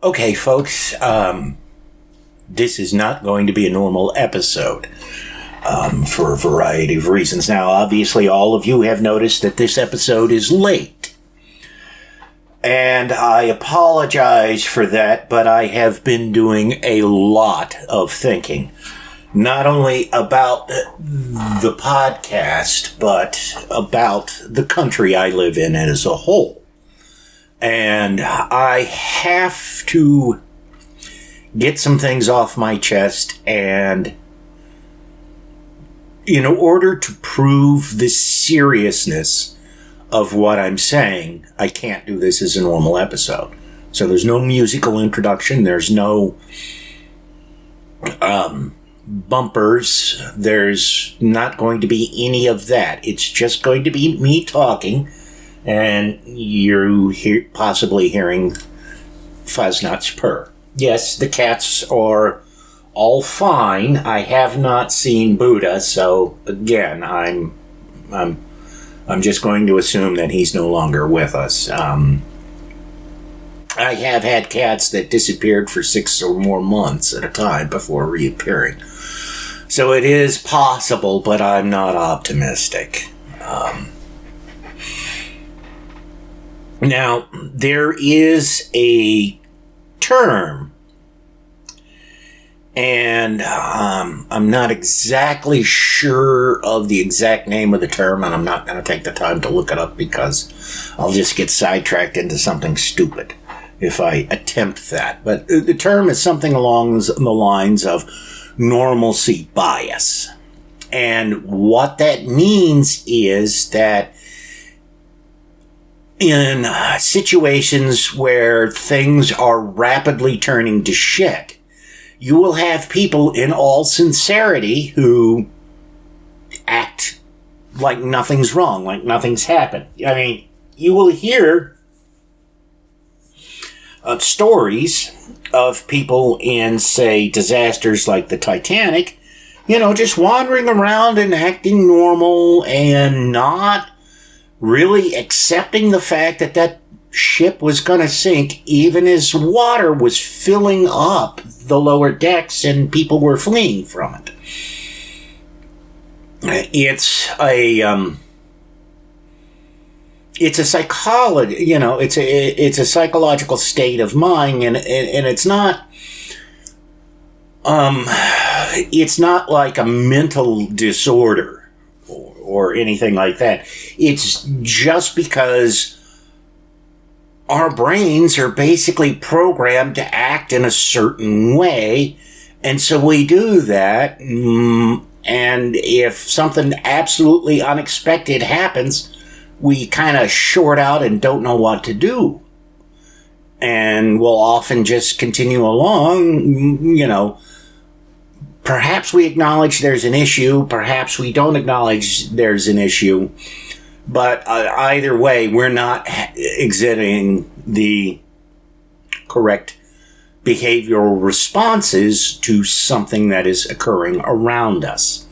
Okay, folks, this is not going to be a normal episode for a variety of reasons. Now, obviously, all of you have noticed that this episode is late. And I apologize for that, but I have been doing a lot of thinking. Not only about the podcast, but about the country I live in as a whole. And I have to get some things off my chest, and in order to prove the seriousness of what I'm saying, I can't do this as a normal episode. So there's no musical introduction, there's no bumpers, there's not going to be any of that. It's just going to be me talking, and you're possibly hearing Fuzznut's purr. Yes, the cats are all fine. I have not seen Buddha, so again, I'm just going to assume that he's no longer with us. I have had cats that disappeared for 6 or more months at a time before reappearing. So it is possible, but I'm not optimistic. Now, there is a term, and I'm not exactly sure of the exact name of the term, and I'm not going to take the time to look it up because I'll just get sidetracked into something stupid if I attempt that. But the term is something along the lines of normalcy bias. And what that means is that in situations where things are rapidly turning to shit, you will have people in all sincerity who act like nothing's wrong, like nothing's happened. I mean, you will hear stories of people in, say, disasters like the Titanic, just wandering around and acting normal and not really accepting the fact that that ship was going to sink even as water was filling up the lower decks and people were fleeing from it. It's a psychology, it's a psychological state of mind, and it's not like a mental disorder or anything like that. It's just because our brains are basically programmed to act in a certain way, and so we do that, and if something absolutely unexpected happens, we kind of short out and don't know what to do. And we'll often just continue along, Perhaps we acknowledge there's an issue, perhaps we don't acknowledge there's an issue, but either way, we're not exhibiting the correct behavioral responses to something that is occurring around us.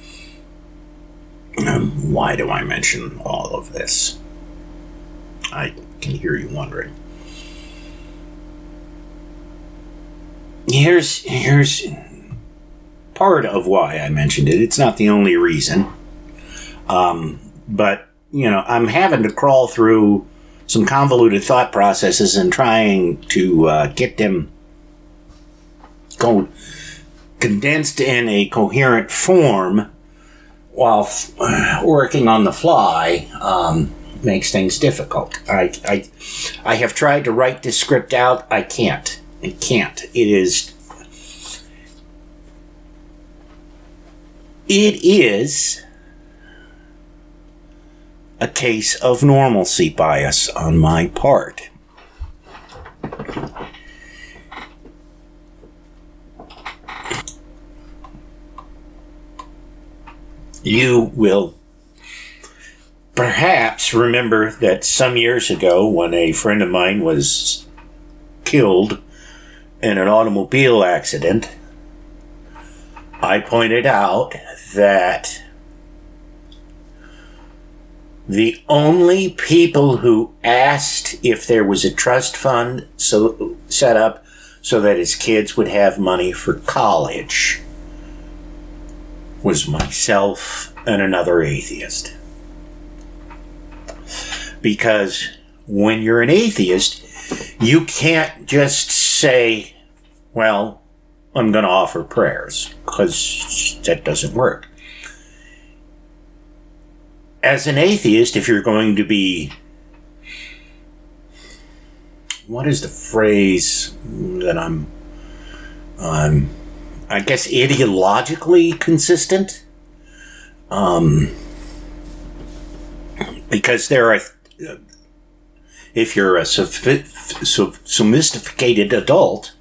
Why do I mention all of this? I can hear you wondering. Here's part of why I mentioned it. It's not the only reason. But, I'm having to crawl through some convoluted thought processes and trying to get them condensed in a coherent form while working on the fly makes things difficult. I have tried to write this script out. I can't. It is a case of normalcy bias on my part. You will perhaps remember that some years ago, when a friend of mine was killed in an automobile accident, I pointed out that the only people who asked if there was a trust fund set up so that his kids would have money for college was myself and another atheist. Because when you're an atheist, you can't just say, well, I'm going to offer prayers, because that doesn't work. As an atheist, if you're going to be, what is the phrase that I guess ideologically consistent? Because there are, if you're a sophisticated adult,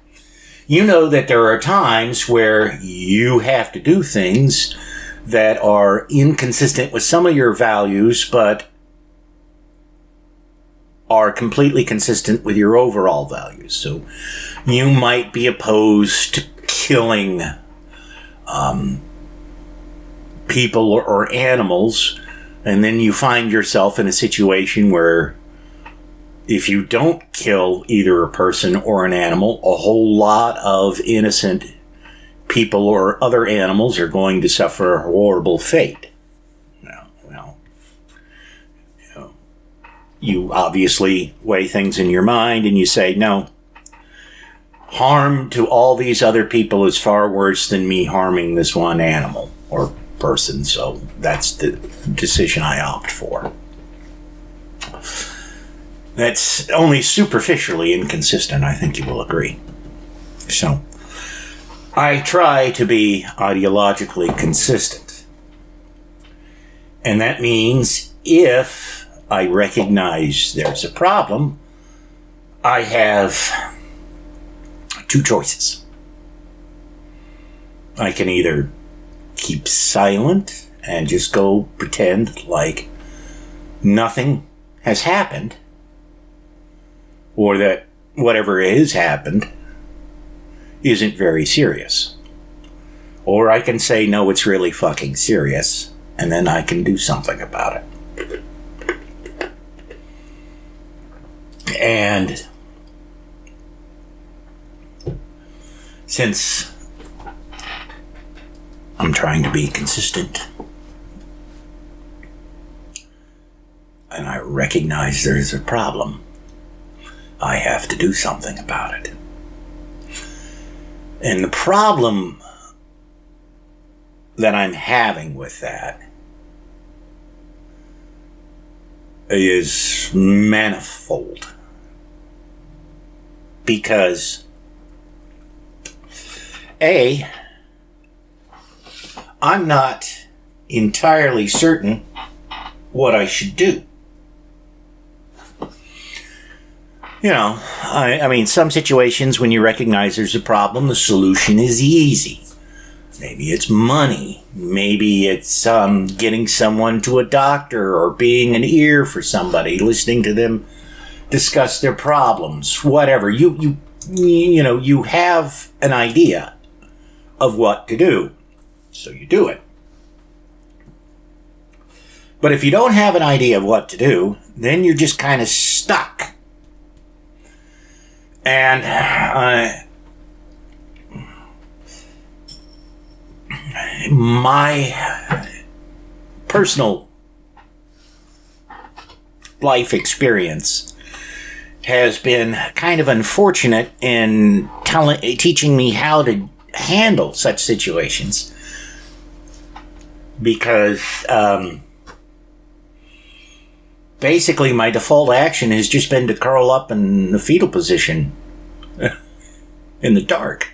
you know that there are times where you have to do things that are inconsistent with some of your values, but are completely consistent with your overall values. So you might be opposed to killing people or animals, and then you find yourself in a situation where if you don't kill either a person or an animal, a whole lot of innocent people or other animals are going to suffer a horrible fate. You obviously weigh things in your mind and you say, no, harm to all these other people is far worse than me harming this one animal or person, so that's the decision I opt for. That's only superficially inconsistent, I think you will agree. So, I try to be ideologically consistent. And that means if I recognize there's a problem, I have two choices. I can either keep silent and just go pretend like nothing has happened, or that whatever has happened isn't very serious. Or I can say, no, it's really fucking serious, and then I can do something about it. And since I'm trying to be consistent, and I recognize there's a problem, I have to do something about it. And the problem that I'm having with that is manifold. Because A, I'm not entirely certain what I should do. You know, I mean, some situations when you recognize there's a problem, the solution is easy. Maybe it's money. Maybe it's getting someone to a doctor, or being an ear for somebody, listening to them discuss their problems, whatever. You know, you have an idea of what to do, so you do it. But if you don't have an idea of what to do, then you're just kind of stuck. And my personal life experience has been kind of unfortunate in teaching me how to handle such situations, because basically my default action has just been to curl up in the fetal position in the dark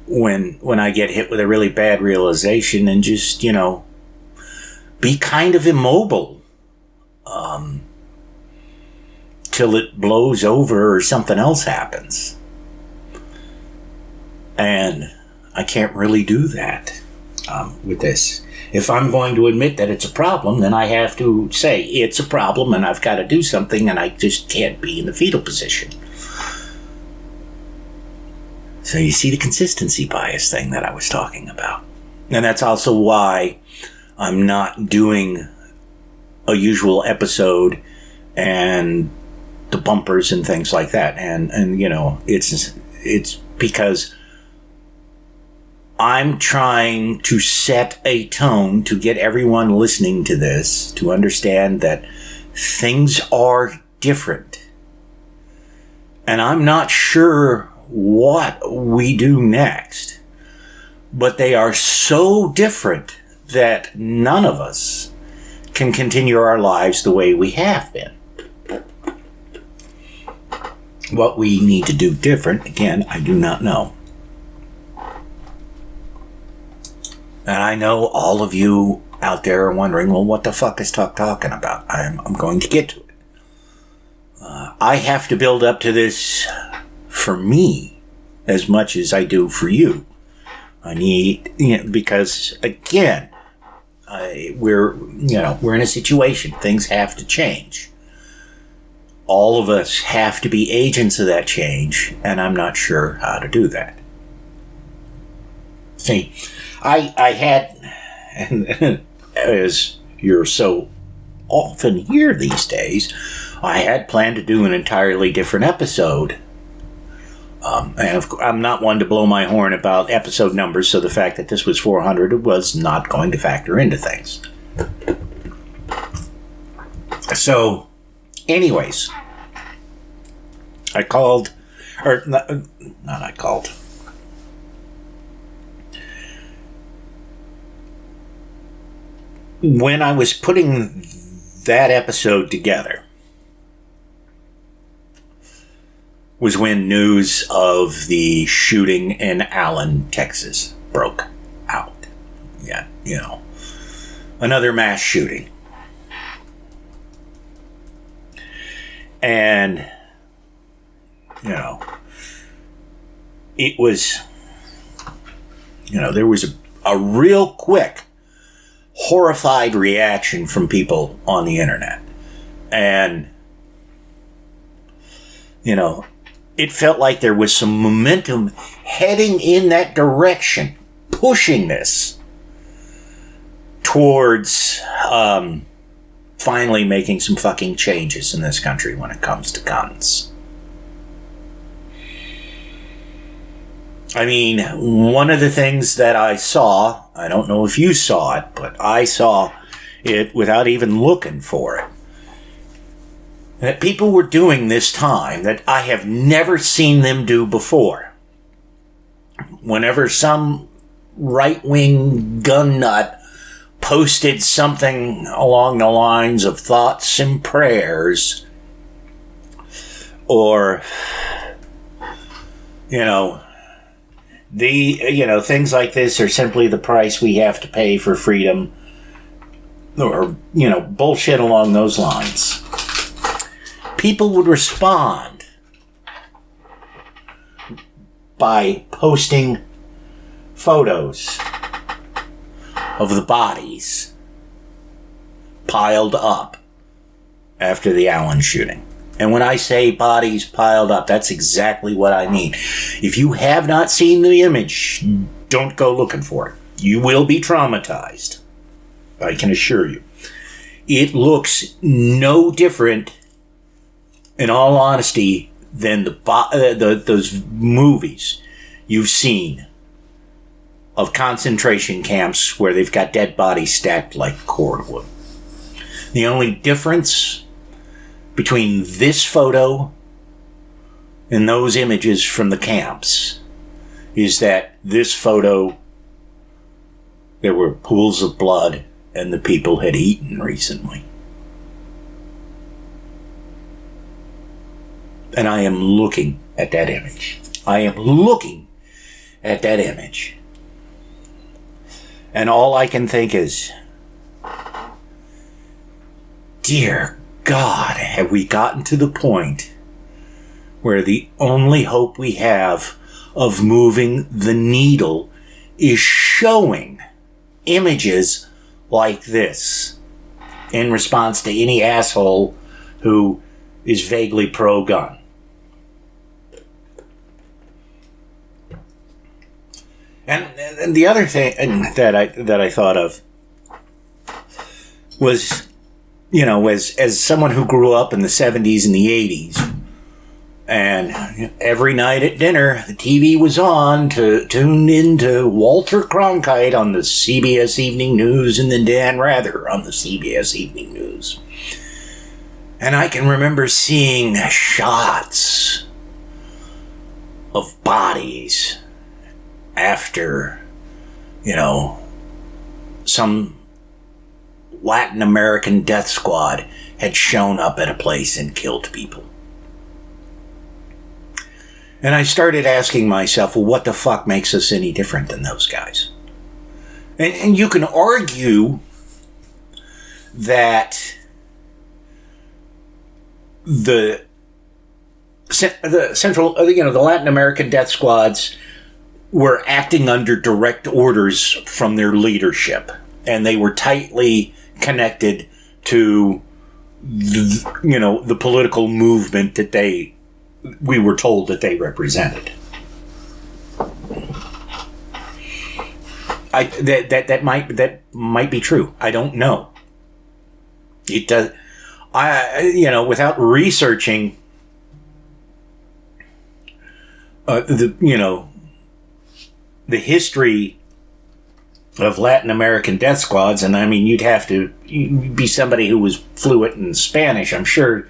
when I get hit with a really bad realization, and just, you know, be kind of immobile till it blows over or something else happens. And I can't really do that with this. If I'm going to admit that it's a problem, then I have to say it's a problem and I've got to do something, and I just can't be in the fetal position. So you see the consistency bias thing that I was talking about. And that's also why I'm not doing a usual episode and the bumpers and things like that. And you know, it's because I'm trying to set a tone to get everyone listening to this to understand that things are different. And I'm not sure what we do next, but they are so different that none of us can continue our lives the way we have been. What we need to do different, again, I do not know. And I know all of you out there are wondering, well, what the fuck is Tuck talking about? I'm going to get to it. I have to build up to this for me as much as I do for you. I need, because again, we're in a situation. Things have to change. All of us have to be agents of that change, and I'm not sure how to do that. See, I had, and as you're so often here these days, I had planned to do an entirely different episode. And I'm not one to blow my horn about episode numbers, so the fact that this was 400 was not going to factor into things. So, anyways, I called, or not I called. When I was putting that episode together was when news of the shooting in Allen, Texas broke out. Yeah, another mass shooting. And, it was, there was a real quick, horrified reaction from people on the internet. And, it felt like there was some momentum heading in that direction, pushing this towards finally making some fucking changes in this country when it comes to guns. I mean, one of the things that I saw, I don't know if you saw it, but I saw it without even looking for it, that people were doing this time that I have never seen them do before. Whenever some right-wing gun nut posted something along the lines of thoughts and prayers, or, things like this are simply the price we have to pay for freedom, or, bullshit along those lines, people would respond by posting photos of the bodies piled up after the Allen shooting. And when I say bodies piled up, that's exactly what I mean. If you have not seen the image, don't go looking for it. You will be traumatized. I can assure you. It looks no different, in all honesty, than those movies you've seen of concentration camps where they've got dead bodies stacked like cordwood. The only difference between this photo and those images from the camps is that this photo, there were pools of blood and the people had eaten recently. And I am looking at that image. And all I can think is, dear God, have we gotten to the point where the only hope we have of moving the needle is showing images like this in response to any asshole who is vaguely pro-gun? And the other thing that I thought of was as someone who grew up in the 70s and the 80s, and every night at dinner, the TV was on to tune into Walter Cronkite on the CBS Evening News and then Dan Rather on the CBS Evening News. And I can remember seeing shots of bodies after, some Latin American death squad had shown up at a place and killed people. And I started asking myself, well, what the fuck makes us any different than those guys? And you can argue that the Latin American death squads were acting under direct orders from their leadership, and they were tightly connected to the political movement that we were told that they represented. That might be true. I don't know. It does. Without researching the history of Latin American death squads, and I mean, you'd be somebody who was fluent in Spanish, I'm sure,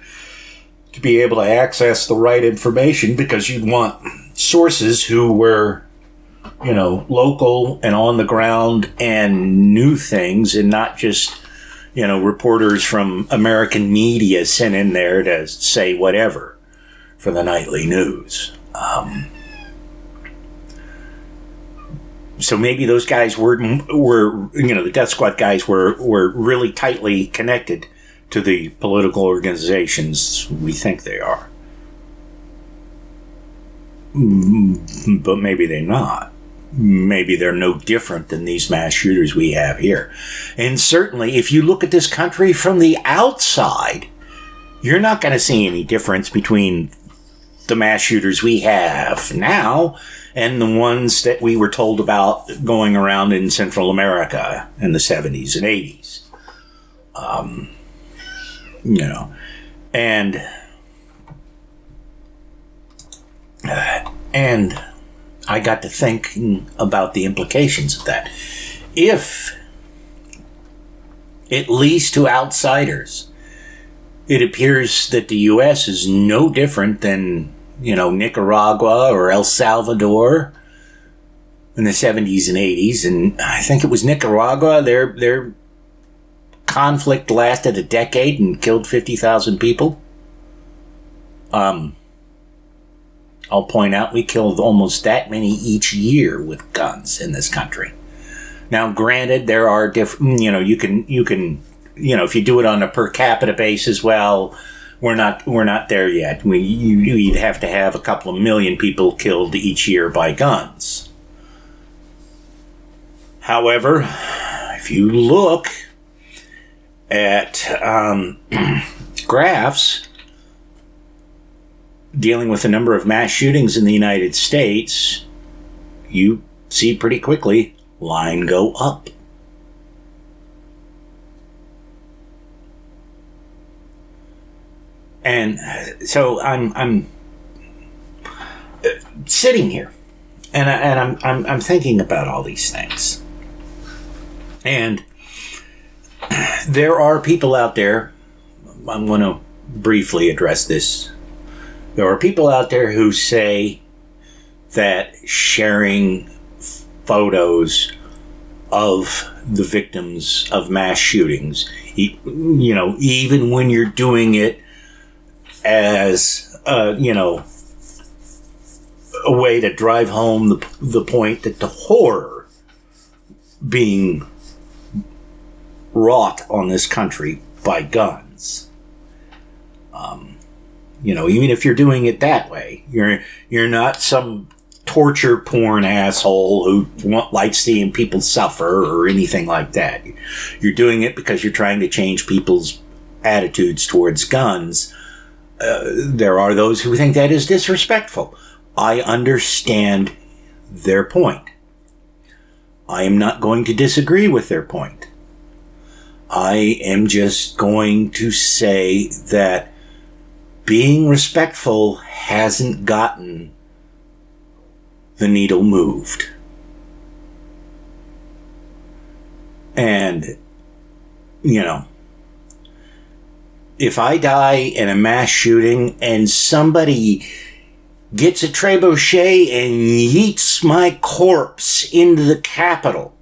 to be able to access the right information, because you'd want sources who were, local and on the ground and knew things, and not just, reporters from American media sent in there to say whatever for the nightly news. So maybe those guys were the death squad guys were really tightly connected to the political organizations we think they are. But maybe they're not. Maybe they're no different than these mass shooters we have here. And certainly, if you look at this country from the outside, you're not going to see any difference between the mass shooters we have now and the ones that we were told about going around in Central America in the 70s and 80s. And I got to thinking about the implications of that. If, at least to outsiders, it appears that the U.S. is no different than, Nicaragua or El Salvador in the 70s and 80s, and I think it was Nicaragua, their conflict lasted a decade and killed 50,000 people. I'll point out we killed almost that many each year with guns in this country. Now, granted, there are different, you can, if you do it on a per capita basis, well, we're not there yet. You'd have to have a couple of million people killed each year by guns. However, if you look at graphs dealing with the number of mass shootings in the United States, you see pretty quickly line go up. And so I'm sitting here, and I'm thinking about all these things, and there are people out there. I'm going to briefly address this. There are people out there who say that sharing photos of the victims of mass shootings, even when you're doing it as a way to drive home the point that the horror being wrought on this country by guns. Even if you're doing it that way, you're not some torture porn asshole who likes seeing people suffer or anything like that. You're doing it because you're trying to change people's attitudes towards guns. There are those who think that is disrespectful. I understand their point. I am not going to disagree with their point. I am just going to say that being respectful hasn't gotten the needle moved. And, if I die in a mass shooting and somebody gets a trebuchet and yeets my corpse into the Capitol,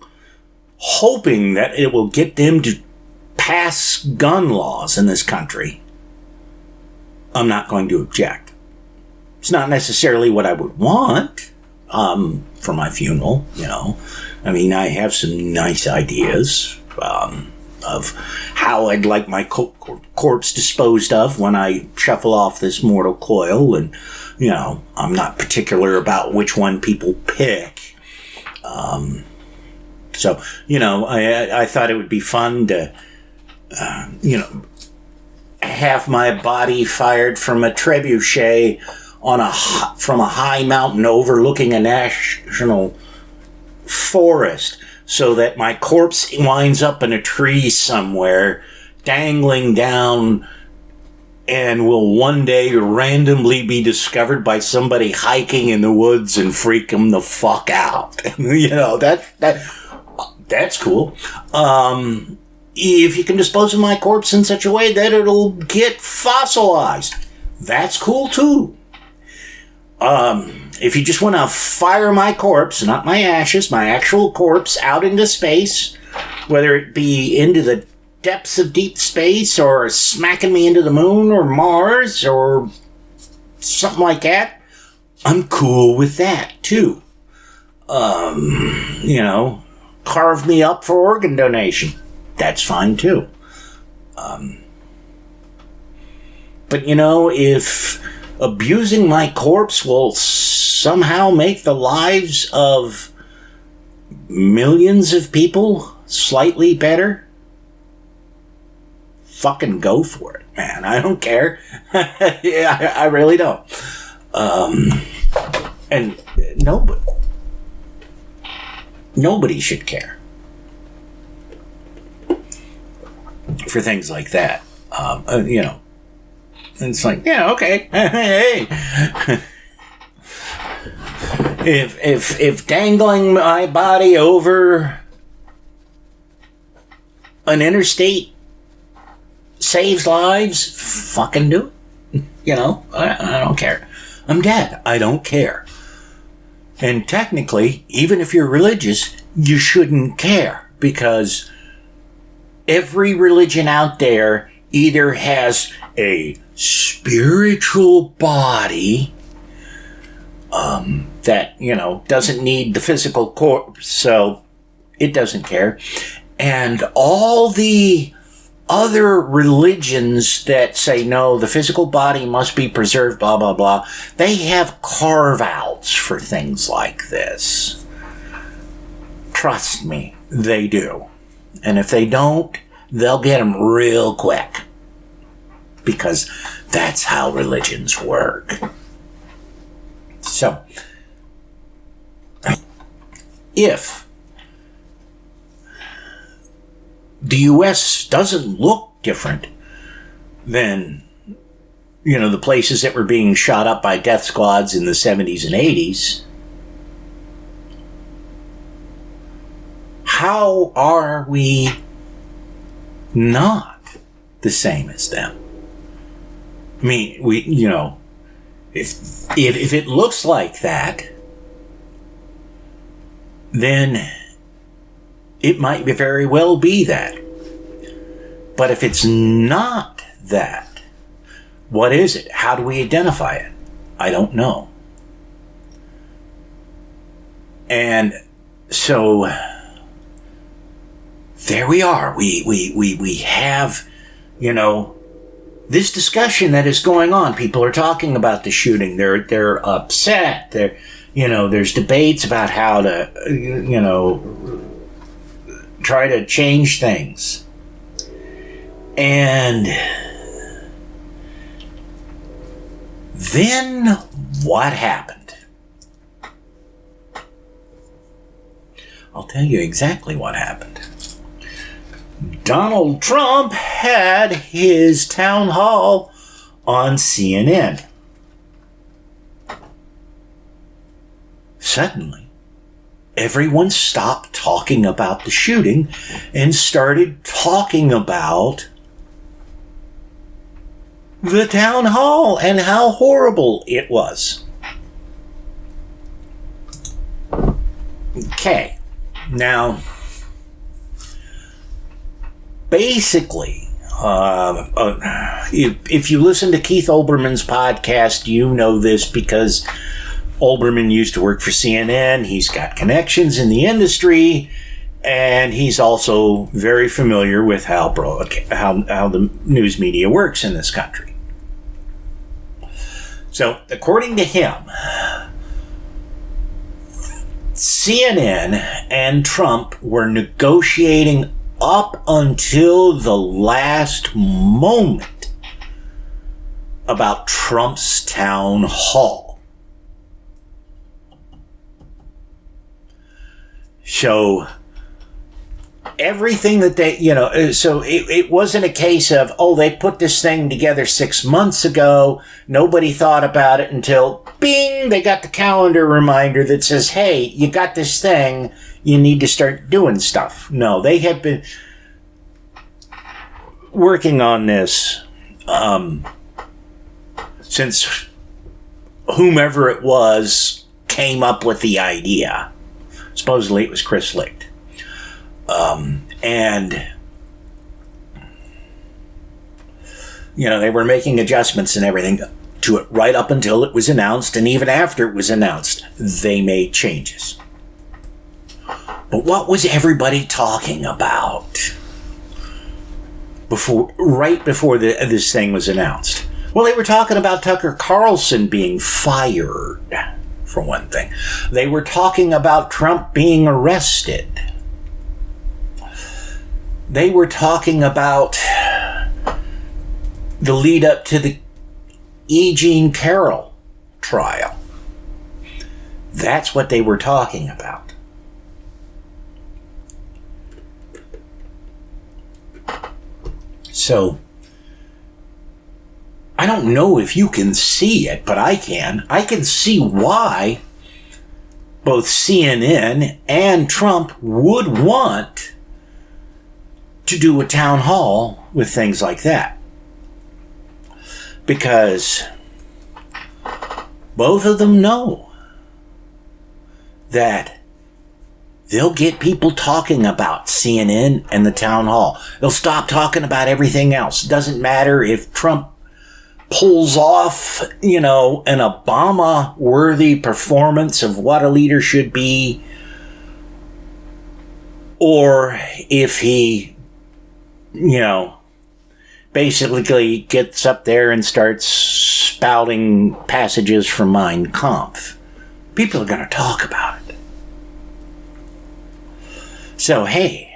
hoping that it will get them to pass gun laws in this country, I'm not going to object. It's not necessarily what I would want for my funeral, I mean, I have some nice ideas of how I'd like my corpse disposed of when I shuffle off this mortal coil, and, I'm not particular about which one people pick. So, I thought it would be fun to, have my body fired from a trebuchet from a high mountain overlooking a national forest, so that my corpse winds up in a tree somewhere, dangling down, and will one day randomly be discovered by somebody hiking in the woods and freak them the fuck out. That's cool. If you can dispose of my corpse in such a way that it'll get fossilized, that's cool too. If you just want to fire my corpse, not my ashes, my actual corpse, out into space, whether it be into the depths of deep space or smacking me into the moon or Mars or something like that, I'm cool with that too. Carve me up for organ donation. That's fine too. But if abusing my corpse will somehow make the lives of millions of people slightly better, fucking go for it, man. I don't care. Yeah, I really don't. And nobody should care for things like that. And it's like, yeah, okay. Hey. If dangling my body over an interstate saves lives, fucking do it. I don't care. I'm dead. I don't care. And technically, even if you're religious, you shouldn't care, because every religion out there either has a spiritual body that, doesn't need the physical corpse, so it doesn't care. And all the other religions that say, no, the physical body must be preserved, blah, blah, blah, they have carve-outs for things like this. Trust me, they do. And if they don't, they'll get them real quick. Because that's how religions work. So, if the U.S. doesn't look different than, the places that were being shot up by death squads in the 70s and 80s, how are we not the same as them? I mean, if it looks like that, then it might very well be that. But if it's not that, what is it? How do we identify it? I don't know. And so there we are. We have, this discussion that is going on. People are talking about the shooting. They're upset. There's debates about how to, try to change things. And then what happened? I'll tell you exactly what happened. Donald Trump had his town hall on CNN. Suddenly, everyone stopped talking about the shooting and started talking about the town hall and how horrible it was. Okay, now, basically, if you listen to Keith Olbermann's podcast, you know this because Olbermann used to work for CNN. He's got connections in the industry, and he's also very familiar with how the news media works in this country. So, according to him, CNN and Trump were negotiating up until the last moment about Trump's town hall. So everything that they, so it wasn't a case of, they put this thing together 6 months ago. Nobody thought about it until, bing, they got the calendar reminder that says, hey, you got this thing. You need to start doing stuff. No, they have been working on this since whomever it was came up with the idea. Supposedly it was Chris Licht. And, they were making adjustments and everything to it right up until it was announced. And even after it was announced, they made changes. But what was everybody talking about right before this thing was announced? Well, they were talking about Tucker Carlson being fired, for one thing. They were talking about Trump being arrested. They were talking about the lead up to the E. Jean Carroll trial. That's what they were talking about. So, I don't know if you can see it, but I can. I can see why both CNN and Trump would want to do a town hall with things like that. Because both of them know that they'll get people talking about CNN and the town hall. They'll stop talking about everything else. It doesn't matter if Trump pulls off, an Obama-worthy performance of what a leader should be, or if he, basically gets up there and starts spouting passages from Mein Kampf. People are going to talk about it. So, hey,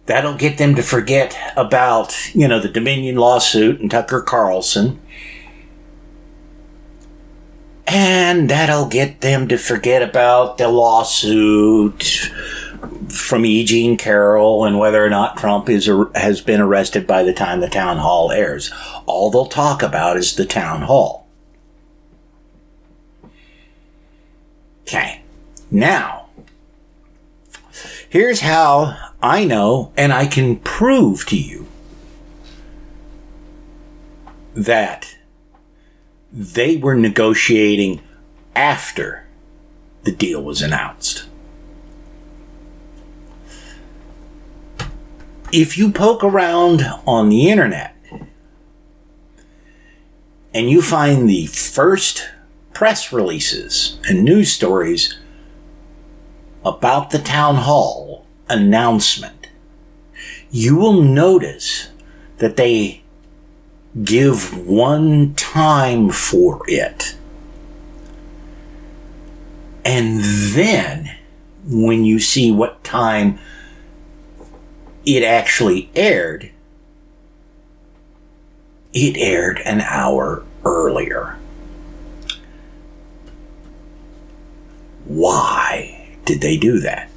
that'll get them to forget about, the Dominion lawsuit and Tucker Carlson. And that'll get them to forget about the lawsuit from E. Jean Carroll and whether or not Trump has been arrested by the time the town hall airs. All they'll talk about is the town hall. Okay. Now, here's how I know, and I can prove to you, that they were negotiating after the deal was announced. If you poke around on the internet and you find the first press releases and news stories about the town hall announcement, you will notice that they give one time for it. And then, when you see what time it actually aired, it aired an hour earlier. Why did they do that?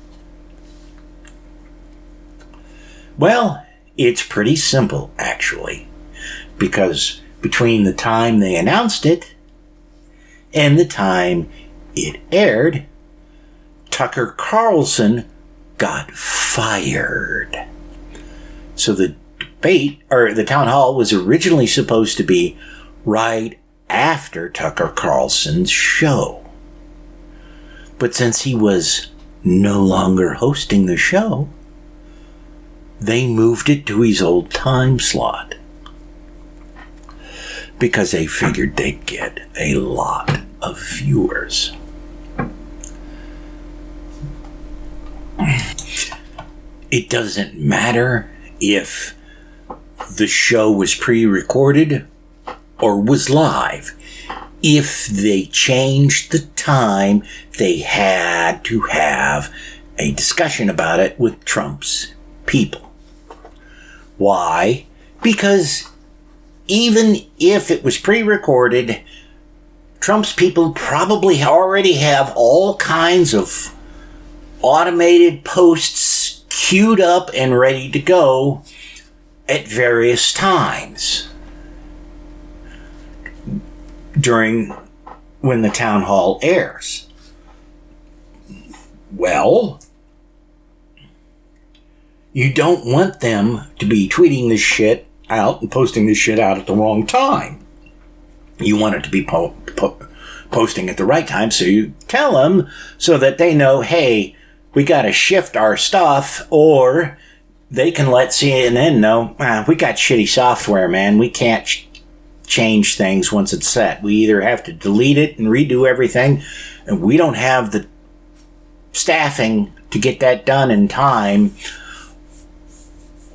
Well, it's pretty simple, actually, because between the time they announced it and the time it aired, Tucker Carlson got fired. So the debate, or the town hall, was originally supposed to be right after Tucker Carlson's show. But since he was no longer hosting the show, they moved it to his old time slot because they figured they'd get a lot of viewers. It doesn't matter if the show was pre-recorded or was live. If they changed the time, they had to have a discussion about it with Trump's people. Why? Because even if it was pre-recorded, Trump's people probably already have all kinds of automated posts queued up and ready to go at various times during when the town hall airs. Well, you don't want them to be tweeting this shit out and posting this shit out at the wrong time. You want it to be posting at the right time, so you tell them so that they know, hey, we got to shift our stuff, or they can let CNN know, we got shitty software, man. We can't change things once it's set. We either have to delete it and redo everything, and we don't have the staffing to get that done in time,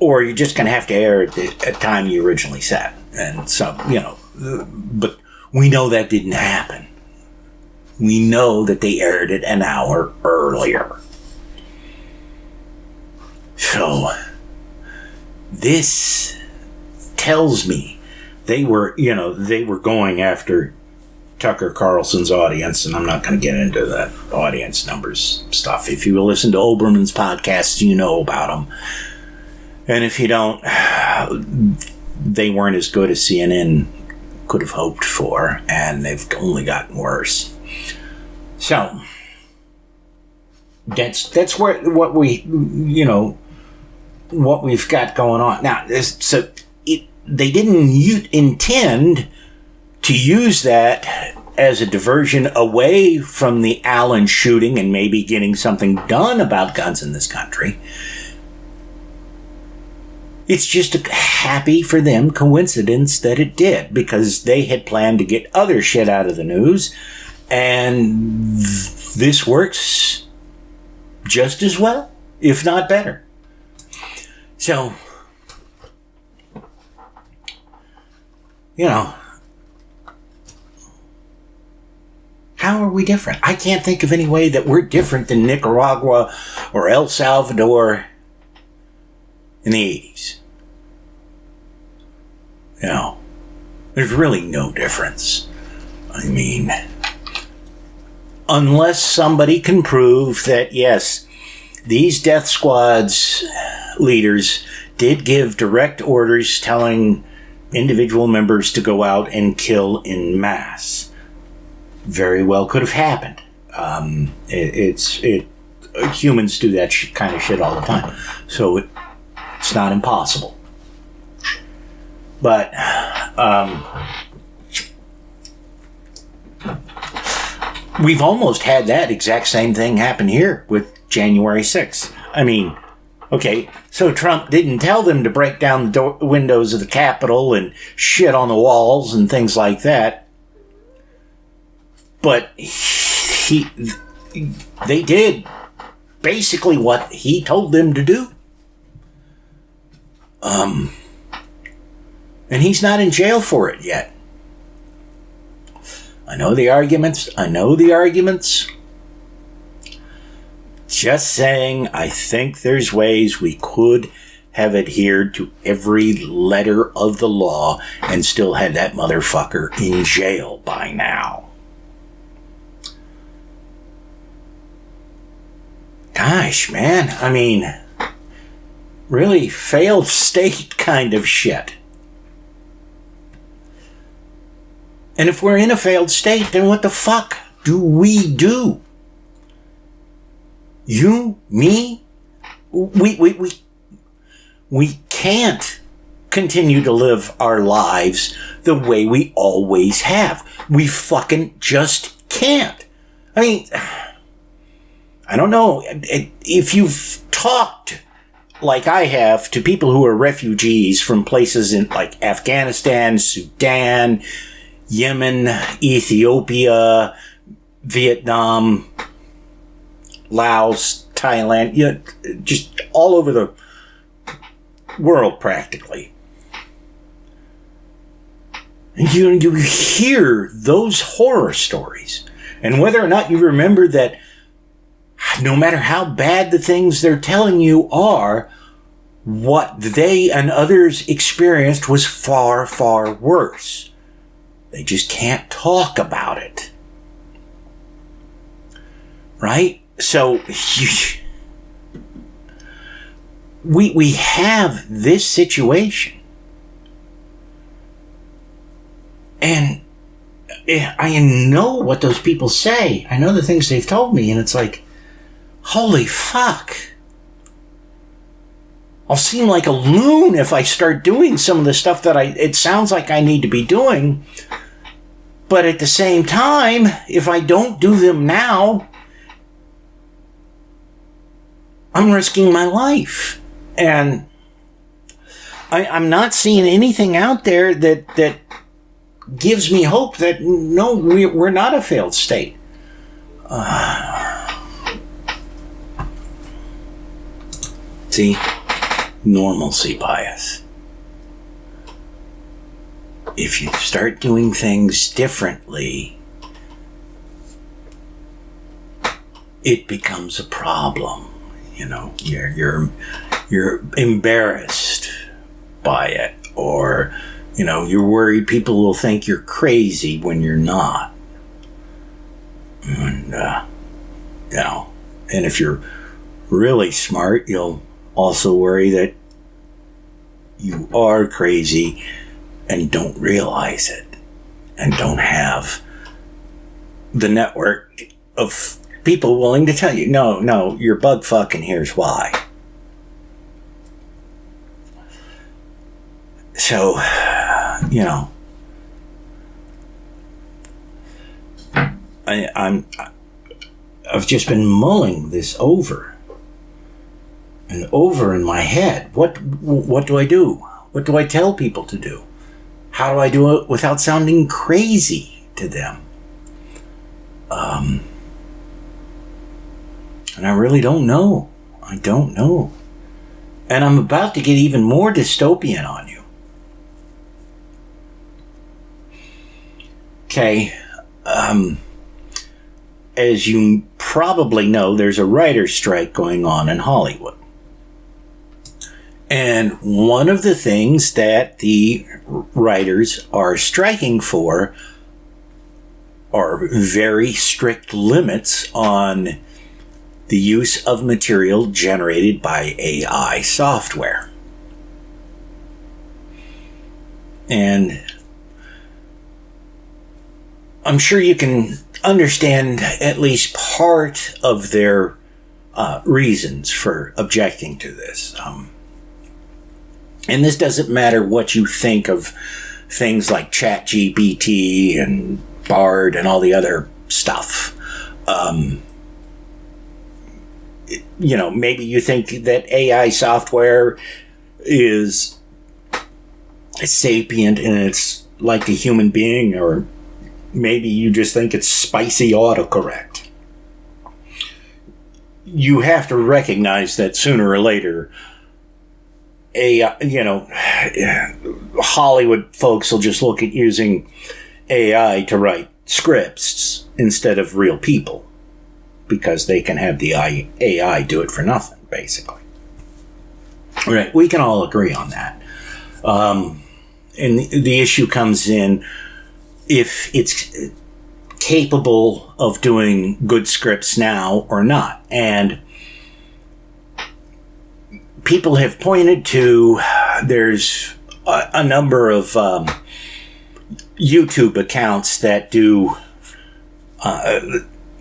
or you're just going to have to air it at the time you originally set. And so, but we know that didn't happen. We know that they aired it an hour earlier. So, this tells me they were going after Tucker Carlson's audience, and I'm not going to get into that audience numbers stuff. If you listen to Olbermann's podcasts, you know about them. And if you don't, they weren't as good as CNN could have hoped for, and they've only gotten worse. So, that's what we've got going on now. They didn't intend to use that as a diversion away from the Allen shooting and maybe getting something done about guns in this country. It's just a happy for them coincidence that it did, because they had planned to get other shit out of the news, and this works just as well, if not better. So, how are we different? I can't think of any way that we're different than Nicaragua or El Salvador in the 80s. There's really no difference. I mean, unless somebody can prove that, yes, these death squads leaders did give direct orders telling individual members to go out and kill en masse. Very well could have happened. Humans do that kind of shit all the time. So it's not impossible. But we've almost had that exact same thing happen here with January 6th. I mean, okay, so Trump didn't tell them to break down the windows of the Capitol and shit on the walls and things like that. But they did basically what he told them to do. And he's not in jail for it yet. I know the arguments. Just saying, I think there's ways we could have adhered to every letter of the law and still had that motherfucker in jail by now. Gosh, man. I mean, really failed state kind of shit. And if we're in a failed state, then what the fuck do we do? You, me, we can't continue to live our lives the way we always have. We fucking just can't. I mean, I don't know. If you've talked, like I have, to people who are refugees from places in like Afghanistan, Sudan, Yemen, Ethiopia, Vietnam, Laos, Thailand, just all over the world practically. And you hear those horror stories. And whether or not you remember that, no matter how bad the things they're telling you are, what they and others experienced was far, far worse. They just can't talk about it. Right? So, we have this situation. And I know what those people say. I know the things they've told me, and it's like, holy fuck. I'll seem like a loon if I start doing some of the stuff that it sounds like I need to be doing. But at the same time, if I don't do them now, I'm risking my life. And I'm not seeing anything out there that gives me hope that, no, we're not a failed state. See? Normalcy bias. If you start doing things differently, it becomes a problem. You're embarrassed by it, or you're worried people will think you're crazy when you're not. And and if you're really smart, you'll also worry that you are crazy and don't realize it, and don't have the network of people willing to tell you, no, you're bug fucking, here's why. So, I've just been mulling this over and over in my head. What do I do? What do I tell people to do? How do I do it without sounding crazy to them? And I really don't know. I don't know. And I'm about to get even more dystopian on you. Okay. As you probably know, there's a writer's strike going on in Hollywood. And one of the things that the writers are striking for are very strict limits on the use of material generated by AI software. And I'm sure you can understand at least part of their reasons for objecting to this. And this doesn't matter what you think of things like ChatGPT and Bard and all the other stuff. Maybe you think that AI software is sapient and it's like a human being, or maybe you just think it's spicy autocorrect. You have to recognize that sooner or later, Hollywood folks will just look at using AI to write scripts instead of real people, because they can have the AI do it for nothing, basically. Right? We can all agree on that. And the issue comes in if it's capable of doing good scripts now or not. And people have pointed to, there's a number of YouTube accounts that do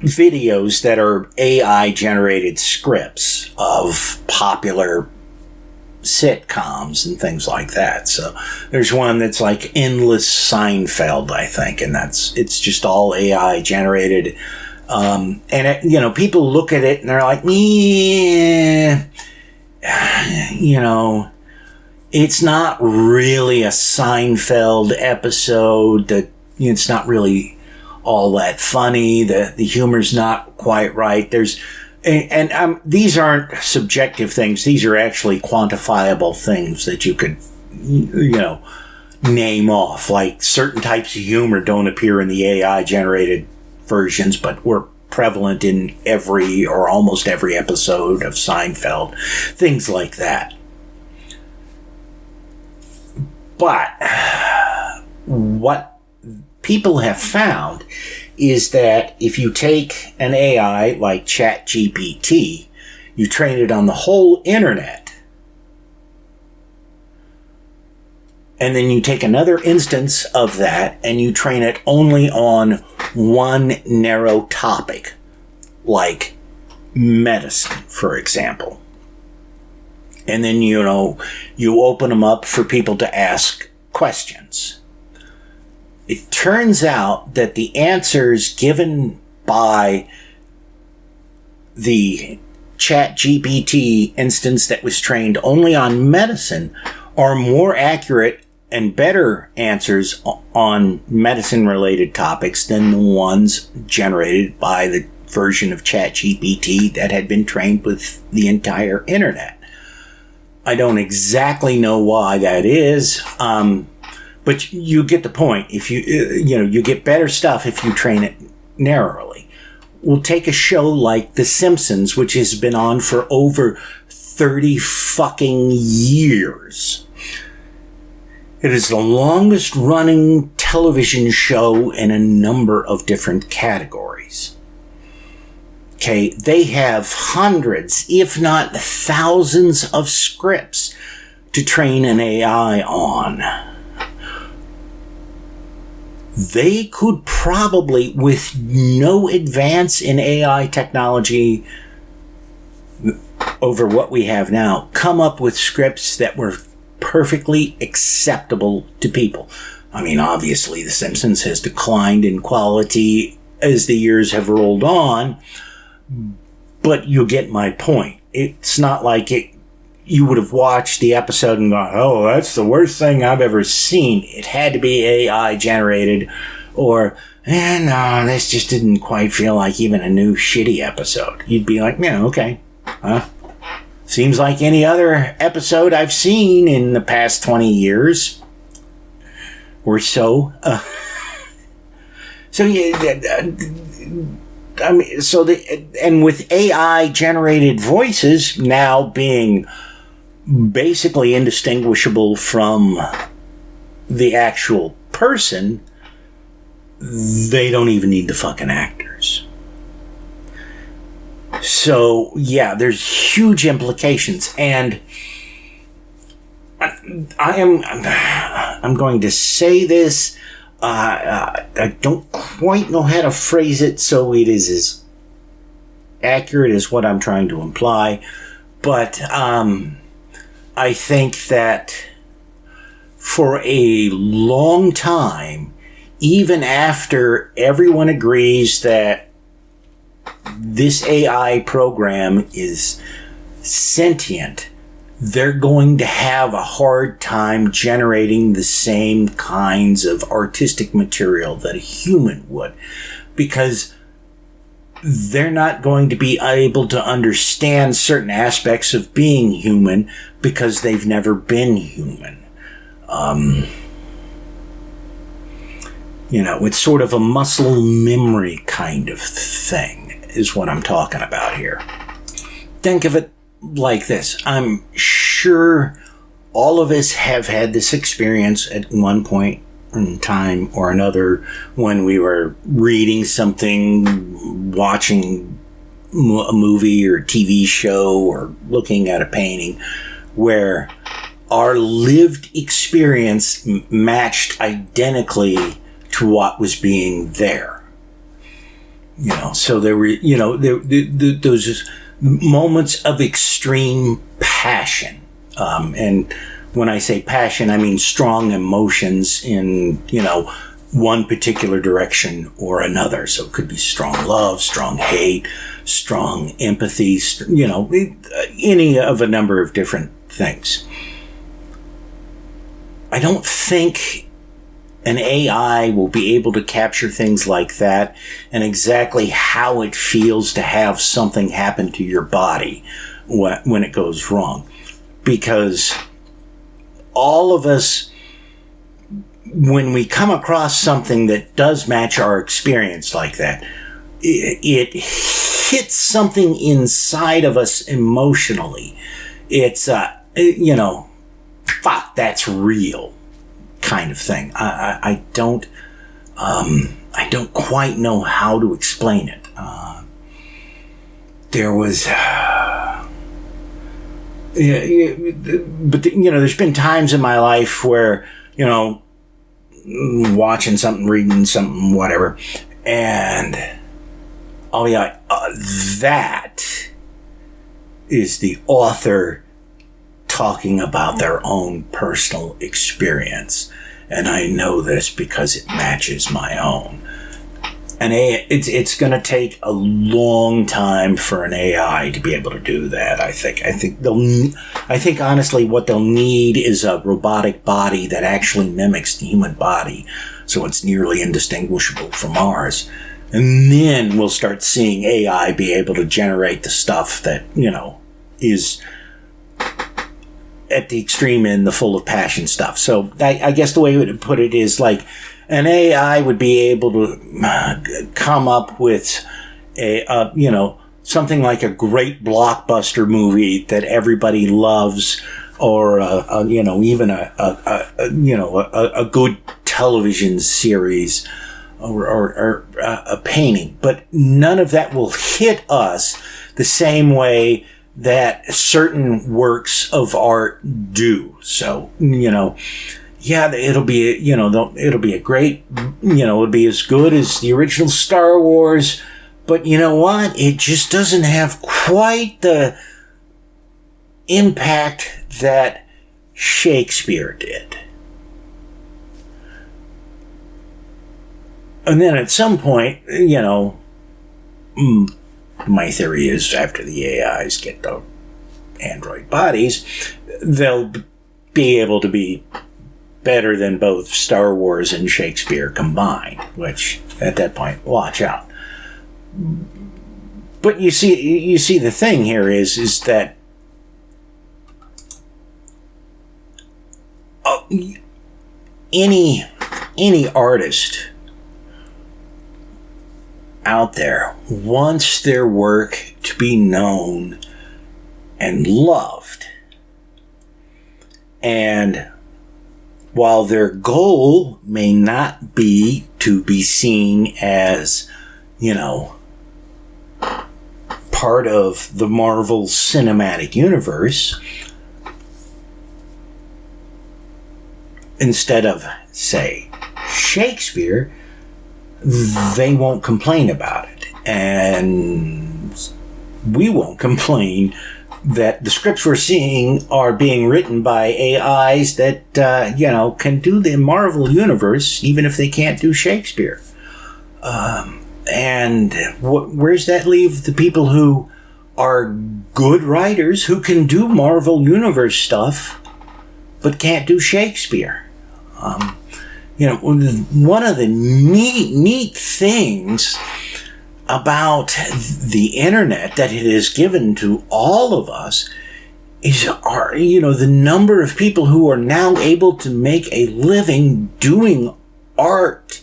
videos that are AI generated scripts of popular sitcoms and things like that. So there's one that's like Endless Seinfeld, I think, and it's just all AI generated. And it, people look at it and they're like, yeah, it's not really a Seinfeld episode. That it's not really all that funny. The humor's not quite right. These aren't subjective things. These are actually quantifiable things that you could, name off. Like certain types of humor don't appear in the AI generated versions, but were prevalent in every or almost every episode of Seinfeld. Things like that. But what people have found is that if you take an AI like ChatGPT, you train it on the whole internet, and then you take another instance of that and you train it only on one narrow topic, like medicine, for example. And then, you open them up for people to ask questions. It turns out that the answers given by the ChatGPT instance that was trained only on medicine are more accurate and better answers on medicine-related topics than the ones generated by the version of ChatGPT that had been trained with the entire internet. I don't exactly know why that is, but you get the point. If you get better stuff if you train it narrowly. We'll take a show like The Simpsons, which has been on for over 30 fucking years. It is the longest running television show in a number of different categories. Okay, they have hundreds, if not thousands, of scripts to train an AI on. They could probably, with no advance in AI technology over what we have now, come up with scripts that were perfectly acceptable to people. I mean, obviously, The Simpsons has declined in quality as the years have rolled on, but you get my point. It's not like you would have watched the episode and gone, oh, that's the worst thing I've ever seen. It had to be AI generated, or, no, this just didn't quite feel like even a new shitty episode. You'd be like, yeah, okay. Seems like any other episode I've seen in the past 20 years or so. So, yeah, and with AI generated voices now being basically indistinguishable from the actual person, they don't even need the fucking actors. So, yeah, there's huge implications, and I'm going to say this. I don't quite know how to phrase it so it is as accurate as what I'm trying to imply, but I think that for a long time, even after everyone agrees that this AI program is sentient, they're going to have a hard time generating the same kinds of artistic material that a human would, because they're not going to be able to understand certain aspects of being human because they've never been human. It's sort of a muscle memory kind of thing is what I'm talking about here. Think of it like this. I'm sure all of us have had this experience at one point in time or another when we were reading something, watching a movie or TV show, or looking at a painting, where our lived experience matched identically to what was being there. So there were, those moments of extreme passion. And when I say passion, I mean strong emotions in, one particular direction or another. So it could be strong love, strong hate, strong empathy, any of a number of different things. I don't think an AI will be able to capture things like that and exactly how it feels to have something happen to your body when it goes wrong. Because all of us, when we come across something that does match our experience like that, it hits something inside of us emotionally. It's, fuck, that's real kind of thing. I don't quite know how to explain it. There was, but there's been times in my life where, watching something, reading something, whatever, and I'll be like, that is the author talking about their own personal experience. And I know this because it matches my own. And it's going to take a long time for an AI to be able to do that. I think honestly what they'll need is a robotic body that actually mimics the human body, so it's nearly indistinguishable from ours. And then we'll start seeing AI be able to generate the stuff that, is at the extreme end, the full of passion stuff. So I guess the way I would put it is like, an AI would be able to come up with something like a great blockbuster movie that everybody loves, or even a good television series, or a painting. But none of that will hit us the same way that certain works of art do. So, yeah, it'll be, it'll be a great, it'll be as good as the original Star Wars, but you know what? It just doesn't have quite the impact that Shakespeare did. And then at some point, my theory is after the AIs get the android bodies, they'll be able to be better than both Star Wars and Shakespeare combined, which at that point, watch out. But you see the thing here is that any artist out there wants their work to be known and loved. And while their goal may not be to be seen as, part of the Marvel Cinematic Universe, instead of, say, Shakespeare, they won't complain about it. And we won't complain that the scripts we're seeing are being written by AIs that, can do the Marvel Universe, even if they can't do Shakespeare. And where's that leave the people who are good writers who can do Marvel Universe stuff, but can't do Shakespeare? One of the neat things about the internet that it has given to all of us is the number of people who are now able to make a living doing art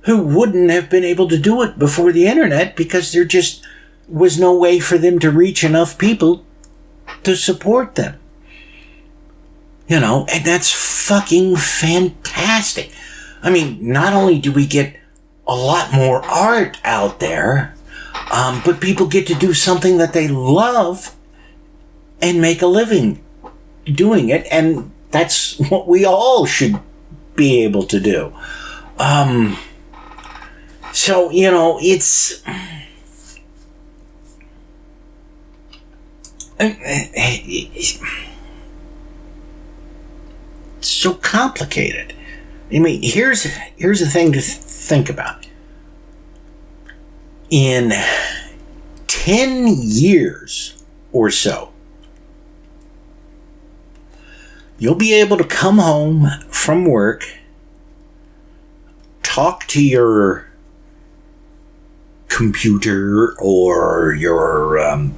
who wouldn't have been able to do it before the internet because there just was no way for them to reach enough people to support them. And that's fucking fantastic. I mean, not only do we get a lot more art out there, but people get to do something that they love and make a living doing it, and that's what we all should be able to do. So, it's so complicated. I mean, here's the thing to think about. In 10 years or so, you'll be able to come home from work, talk to your computer or your,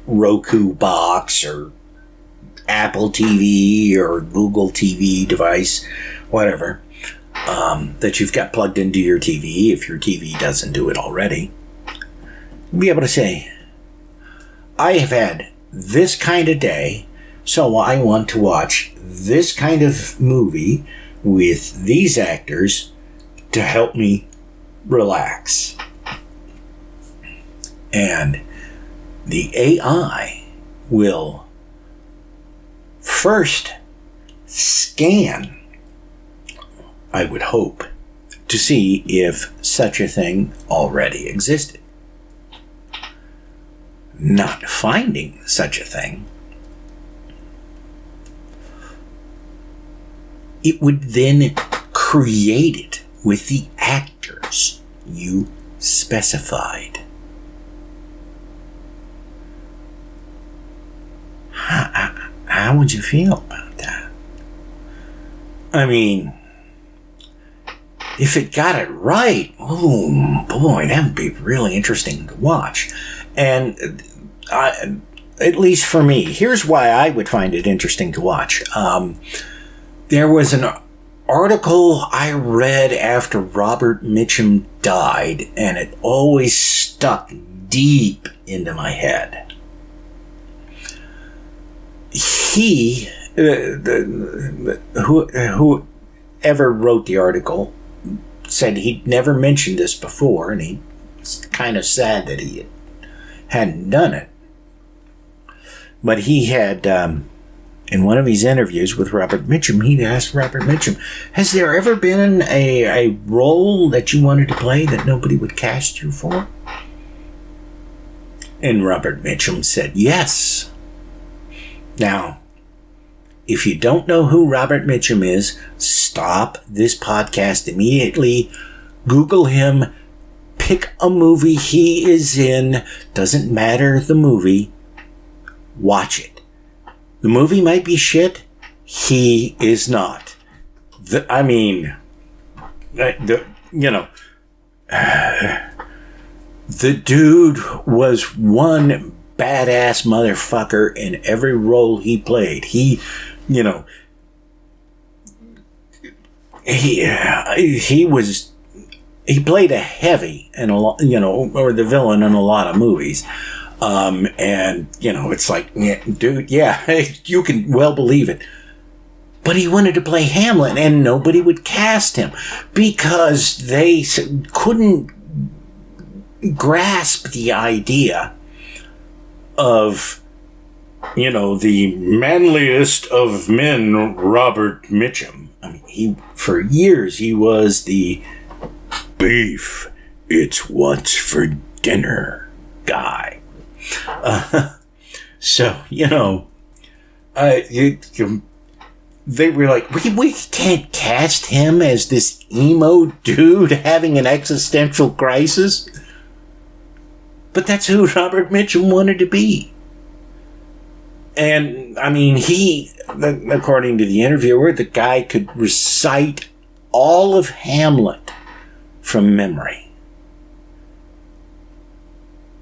Roku box or Apple TV or Google TV device, whatever, that you've got plugged into your TV, if your TV doesn't do it already. You'll be able to say, I have had this kind of day, so I want to watch this kind of movie with these actors to help me relax. And the AI will first scan, I would hope, to see if such a thing already existed. Not finding such a thing, it would then create it with the actors you specified. How would you feel about that? I mean, if it got it right, oh boy, that would be really interesting to watch. And at least for me, here's why I would find it interesting to watch. There was an article I read after Robert Mitchum died, and it always stuck deep into my head. He, whoever wrote the article, said he'd never mentioned this before, and he's kind of sad that he hadn't done it. But he had, in one of his interviews with Robert Mitchum, he'd asked Robert Mitchum, has there ever been a role that you wanted to play that nobody would cast you for? And Robert Mitchum said yes. Now, if you don't know who Robert Mitchum is, stop this podcast immediately. Google him. Pick a movie he is in. Doesn't matter the movie. Watch it. The movie might be shit. He is not. The dude was one badass motherfucker in every role he played. He played a heavy in a lot, or the villain in a lot of movies. And it's like, dude, yeah, you can well believe it. But he wanted to play Hamlet, and nobody would cast him because they couldn't grasp the idea of, the manliest of men, Robert Mitchum. I mean, for years, he was the beef, it's what's for dinner guy. They were like, we can't cast him as this emo dude having an existential crisis. But that's who Robert Mitchum wanted to be. And, I mean, he, according to the interviewer, the guy could recite all of Hamlet from memory.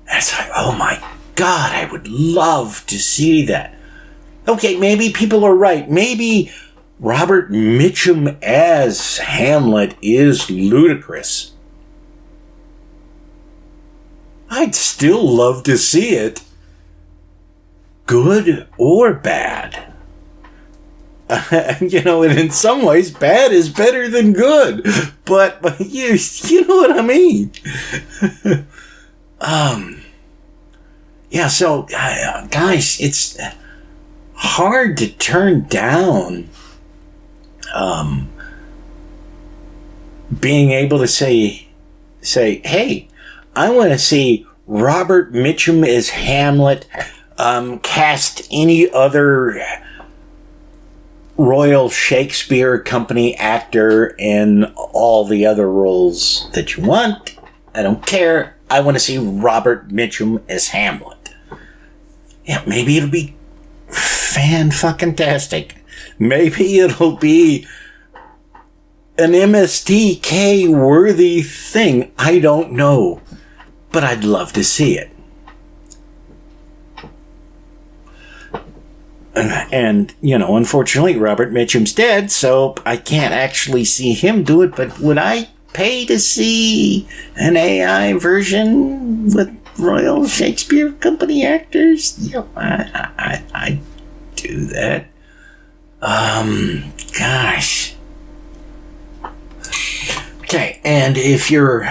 And it's like, oh my God, I would love to see that. Okay, maybe people are right. Maybe Robert Mitchum as Hamlet is ludicrous. I'd still love to see it. Good or bad. And in some ways, bad is better than good. But you know what I mean. Yeah, so, guys, it's hard to turn down being able to say, hey, I want to see Robert Mitchum as Hamlet, cast any other Royal Shakespeare Company actor in all the other roles that you want. I don't care. I want to see Robert Mitchum as Hamlet. Yeah, maybe it'll be fan-fucking-tastic. Maybe it'll be an MST-worthy thing. I don't know. But I'd love to see it. And, unfortunately, Robert Mitchum's dead, so I can't actually see him do it, but would I pay to see an AI version with Royal Shakespeare Company actors? Yep, I do that. Gosh. Okay, and if you're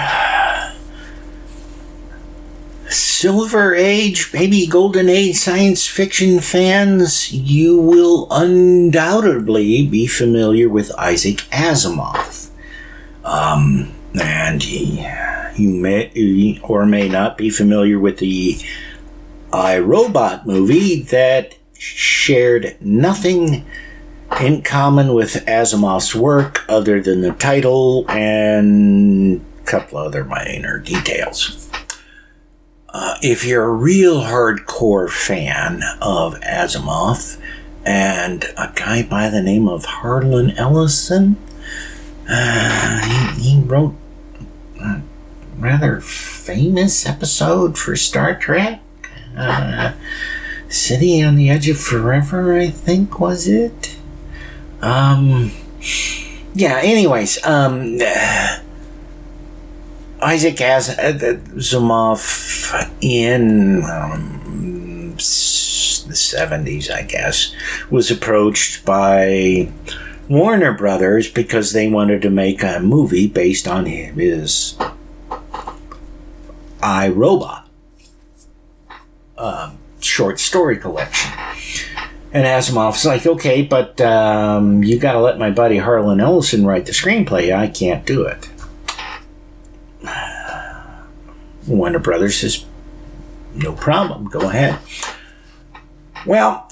Silver Age, maybe Golden Age science fiction fans, you will undoubtedly be familiar with Isaac Asimov. And you may or may not be familiar with the I, Robot movie that shared nothing in common with Asimov's work other than the title and a couple other minor details. If you're a real hardcore fan of Asimov and a guy by the name of Harlan Ellison, he wrote a rather famous episode for Star Trek. City on the Edge of Forever, I think, was it? Anyways, Isaac Asimov in the 70s, I guess, was approached by Warner Brothers because they wanted to make a movie based on his I, Robot short story collection. And Asimov's like, okay, but you got to let my buddy Harlan Ellison write the screenplay. I can't do it. Warner Brothers says, no problem, go ahead. Well,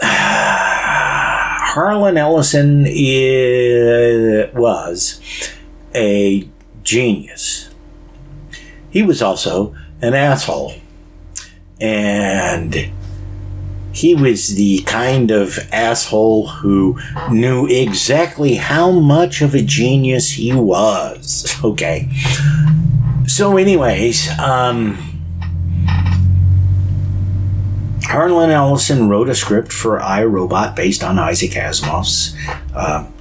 Harlan Ellison was a genius. He was also an asshole. And he was the kind of asshole who knew exactly how much of a genius he was. Okay. So anyways, Harlan Ellison wrote a script for I, Robot based on Isaac Asimov's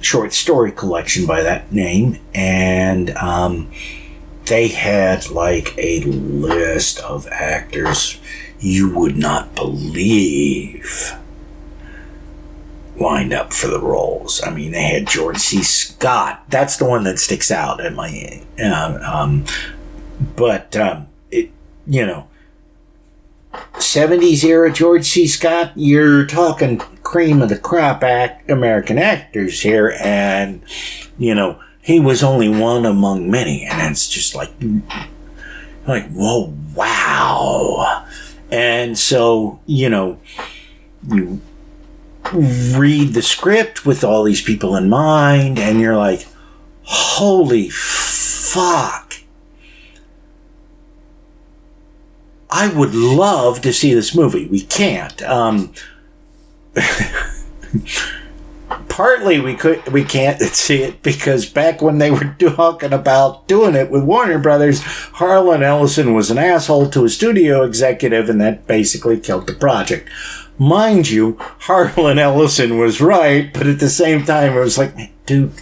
short story collection by that name. And they had like a list of actors you would not believe lined up for the roles. I mean, they had George C. Scott. That's the one that sticks out at my but 70s era George C. Scott, you're talking cream of the crop American actors here, and he was only one among many, and it's just like whoa, wow. And so, you read the script with all these people in mind, and you're like, holy fuck. I would love to see this movie. We can't. Partly we can't see it because back when they were talking about doing it with Warner Brothers, Harlan Ellison was an asshole to a studio executive, and that basically killed the project. Mind you, Harlan Ellison was right, but at the same time, it was like, dude,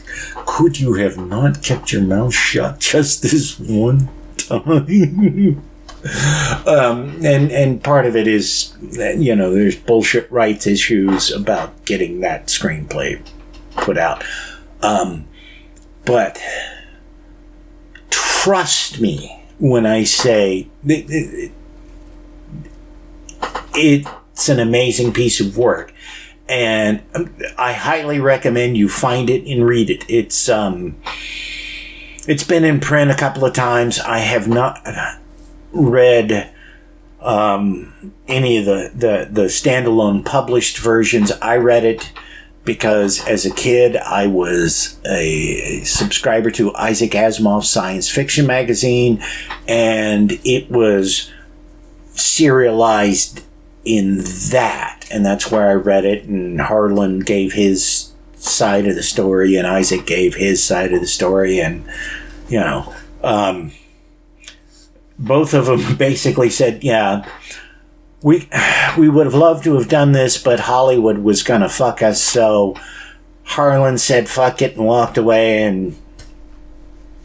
could you have not kept your mouth shut just this one time? And part of it is, there's bullshit rights issues about getting that screenplay put out. But trust me when I say it's an amazing piece of work. And I highly recommend you find it and read it. It's been in print a couple of times. I have not read any of the standalone published versions. I read it because as a kid I was a subscriber to Isaac Asimov's science fiction magazine, and it was serialized in that, and that's where I read it. And Harlan gave his side of the story, and Isaac gave his side of the story, and both of them basically said, yeah, we would have loved to have done this, but Hollywood was gonna fuck us, so Harlan said fuck it and walked away, and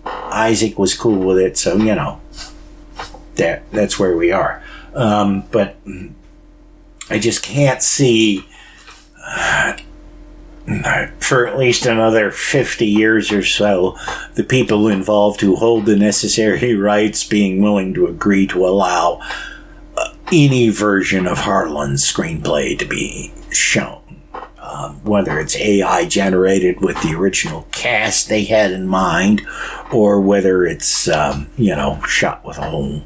Isaac was cool with it, so that's where we are. But I just can't see for at least another 50 years or so the people involved who hold the necessary rights being willing to agree to allow any version of Harlan's screenplay to be shown. Whether it's AI generated with the original cast they had in mind, or whether it's, shot with a whole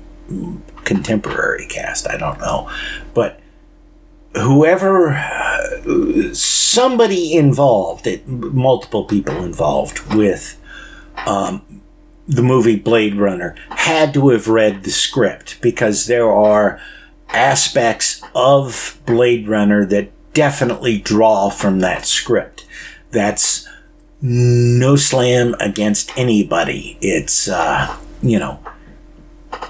contemporary cast, I don't know. But whoever, somebody involved, multiple people involved with the movie Blade Runner had to have read the script, because there are aspects of Blade Runner that definitely draw from that script. That's no slam against anybody. It's,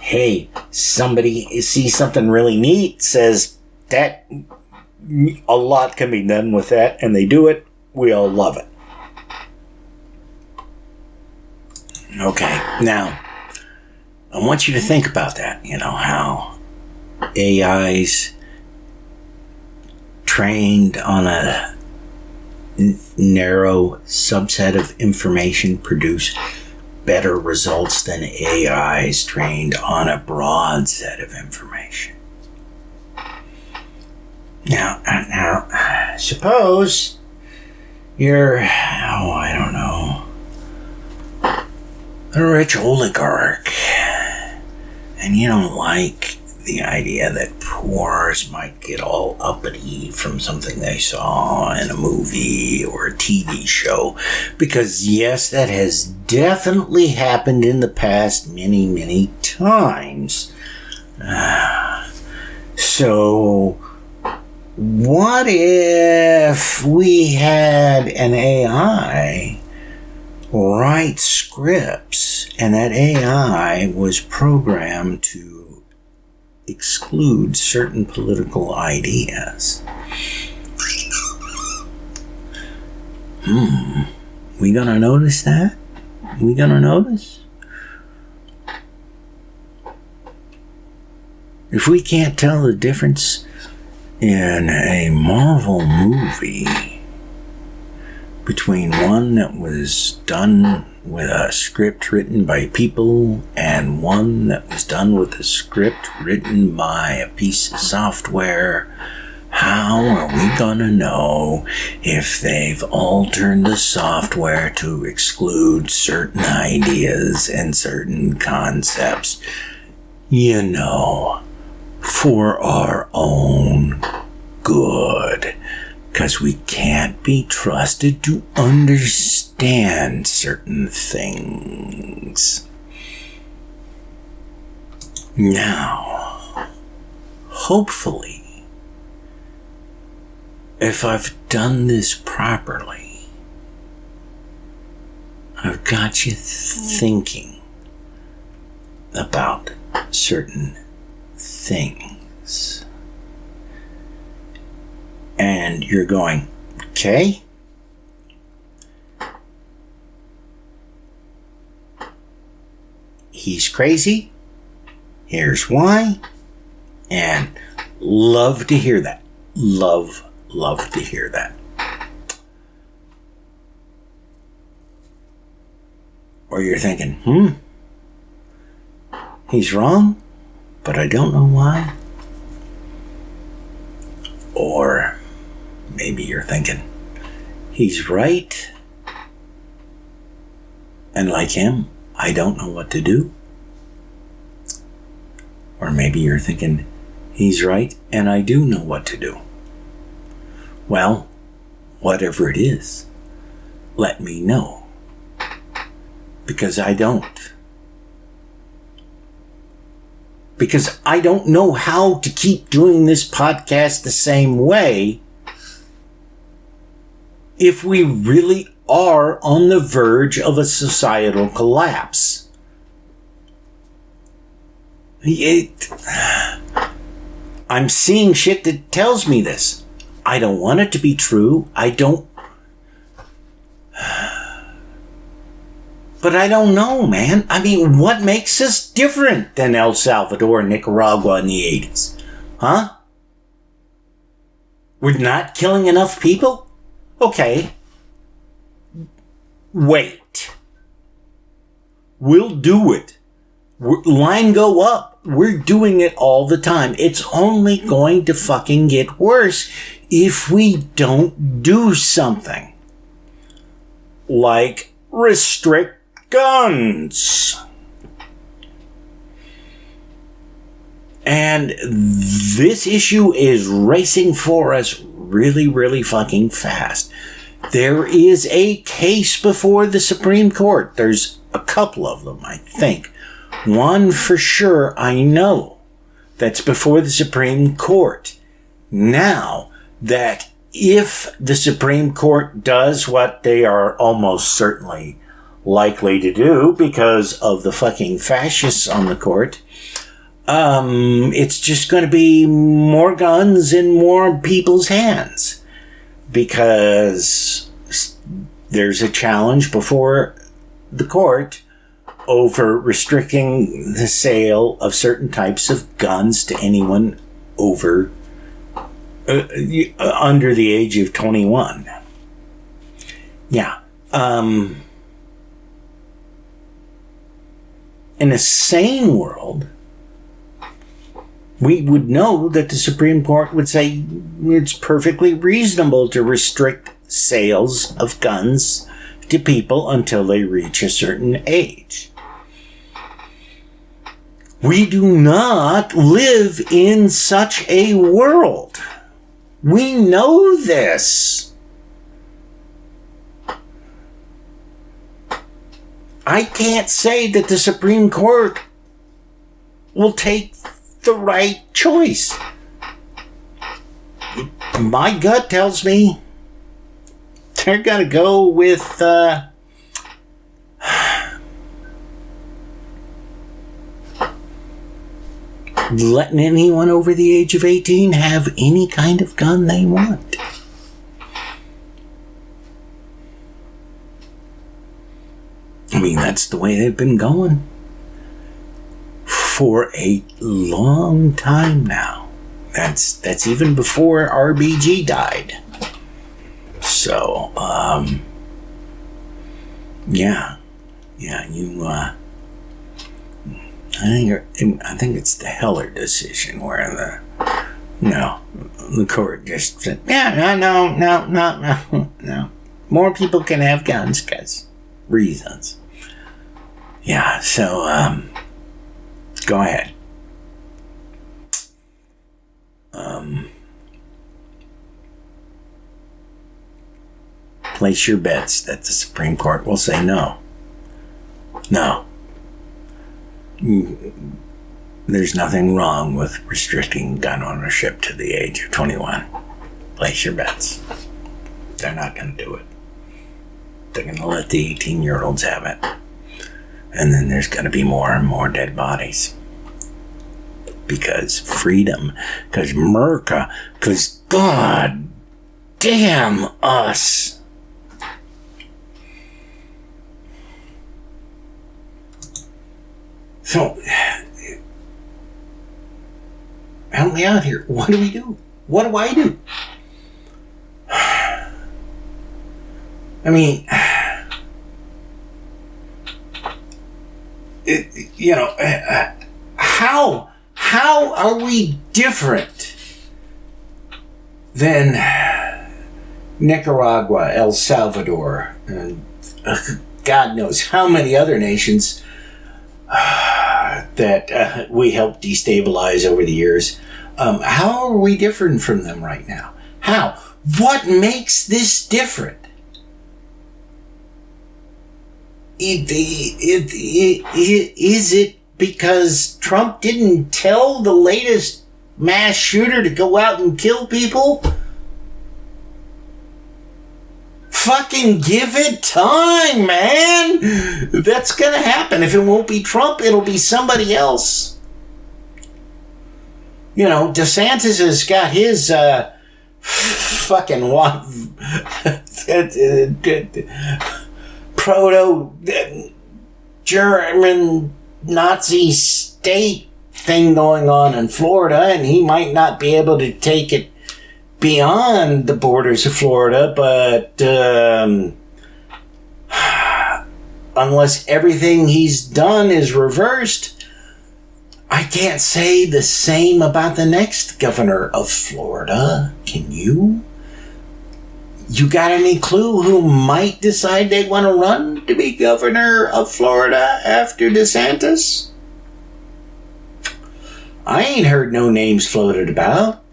hey, somebody sees something really neat, says that a lot can be done with that, and they do it. We all love it. Okay, now, I want you to think about that, how AI's trained on a narrow subset of information produce better results than AI's trained on a broad set of information. Now, suppose you're, I don't know, a rich oligarch, and you don't like the idea that poors might get all uppity from something they saw in a movie or a TV show, because yes, that has definitely happened in the past many, many times. So what if we had an AI write scripts, and that AI was programmed to exclude certain political ideas? We gonna notice that? We gonna notice? If we can't tell the difference in a Marvel movie between one that was done with a script written by people and one that was done with a script written by a piece of software, how are we gonna know if they've altered the software to exclude certain ideas and certain concepts? For our own good. Because we can't be trusted to understand certain things. Now, hopefully, if I've done this properly, I've got you thinking about certain things. And you're going, okay, he's crazy, here's why, and love to hear that. Love to hear that. Or you're thinking, he's wrong, but I don't know why. Or maybe you're thinking, he's right. And like him, I don't know what to do. Or maybe you're thinking, he's right and I do know what to do. Well, whatever it is, let me know. Because I don't. Because I don't know how to keep doing this podcast the same way if we really are on the verge of a societal collapse. I'm seeing shit that tells me this. I don't want it to be true. But I don't know, man. I mean, what makes us different than El Salvador and Nicaragua in the 80s? Huh? We're not killing enough people? Okay. Wait. We'll do it. Line go up. We're doing it all the time. It's only going to fucking get worse if we don't do something. Like restrict guns. And this issue is racing for us really, really fucking fast. There is a case before the Supreme Court. There's a couple of them, I think. One for sure I know that's before the Supreme Court. Now, that if the Supreme Court does what they are almost certainly likely to do because of the fucking fascists on the court, it's just going to be more guns in more people's hands because there's a challenge before the court over restricting the sale of certain types of guns to anyone over under the age of 21. Yeah. In a sane world, we would know that the Supreme Court would say it's perfectly reasonable to restrict sales of guns to people until they reach a certain age. We do not live in such a world. We know this. I can't say that the Supreme Court will take the right choice. My gut tells me they're going to go with letting anyone over the age of 18 have any kind of gun they want. I mean, that's the way they've been going for a long time now. That's even before RBG died. So, yeah, you, I think it's the Heller decision where the court just said, no. More people can have guns because reasons. Yeah, so, go ahead. Place your bets that the Supreme Court will say no. No. There's nothing wrong with restricting gun ownership to the age of 21. Place your bets. They're not going to do it. They're going to let the 18-year-olds have it. And then there's going to be more and more dead bodies. Because freedom, because America, because God damn us. So, help me out here. What do we do? What do I do? I mean, how are we different than Nicaragua, El Salvador, and God knows how many other nations that we helped destabilize over the years. How are we different from them right now? How? What makes this different? Is it because Trump didn't tell the latest mass shooter to go out and kill people? Fucking give it time, man. That's gonna happen. If it won't be Trump, it'll be somebody else. You know, DeSantis has got his fucking proto-German Nazi state thing going on in Florida, and he might not be able to take it beyond the borders of Florida, but unless everything he's done is reversed, I can't say the same about the next governor of Florida. Can you? You got any clue who might decide they want to run to be governor of Florida after DeSantis? I ain't heard no names floated about.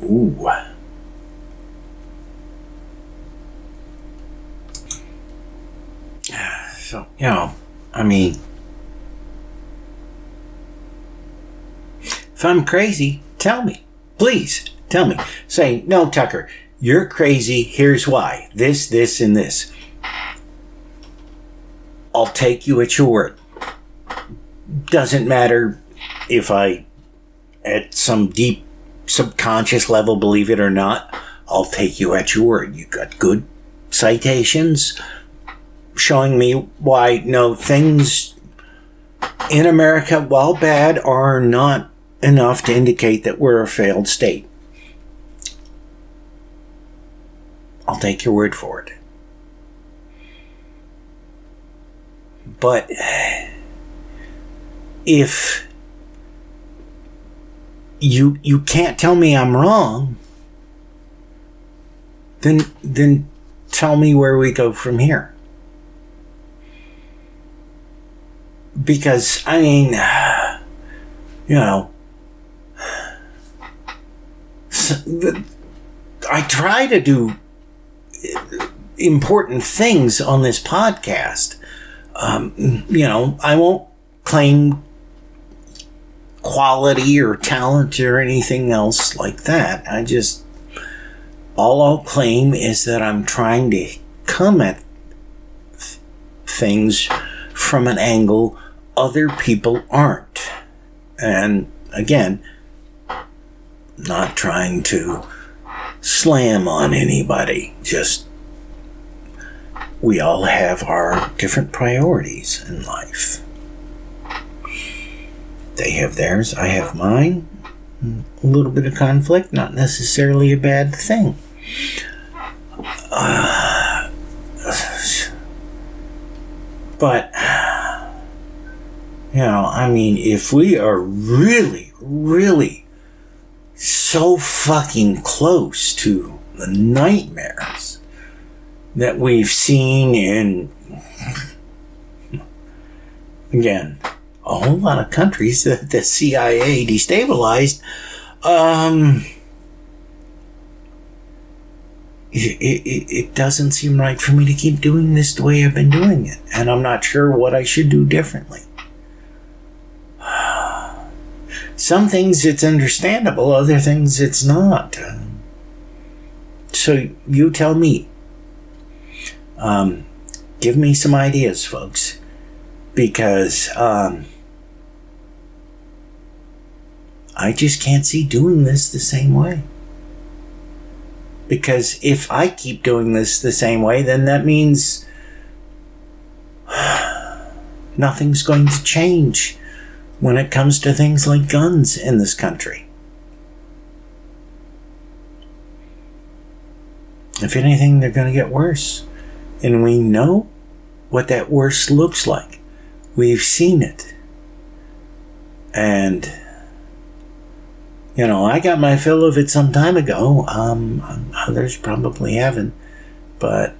Ooh. So, you know, I mean, if I'm crazy, tell me. Please, tell me. Say, no, Tucker, you're crazy. Here's why. This, and this. I'll take you at your word. Doesn't matter if I, at some deep subconscious level, believe it or not, I'll take you at your word. You got good citations showing me why things in America, while bad, are not enough to indicate that we're a failed state. I'll take your word for it. But if you can't tell me I'm wrong, then tell me where we go from here. Because, I mean, I try to do important things on this podcast. I won't claim quality or talent or anything else like that. All I'll claim is that I'm trying to come at things from an angle other people aren't. And again, not trying to slam on anybody, just we all have our different priorities in life. They have theirs, I have mine. A little bit of conflict, not necessarily a bad thing. But, if we are really, really so fucking close to the nightmares that we've seen in, again, a whole lot of countries that the CIA destabilized, it doesn't seem right for me to keep doing this the way I've been doing it. And I'm not sure what I should do differently. Some things it's understandable, other things it's not. So you tell me. Give me some ideas, folks. Because I just can't see doing this the same way. Because if I keep doing this the same way, then that means nothing's going to change when it comes to things like guns in this country. If anything, they're going to get worse. And we know what that worse looks like. We've seen it. And I got my fill of it some time ago. Others probably haven't. But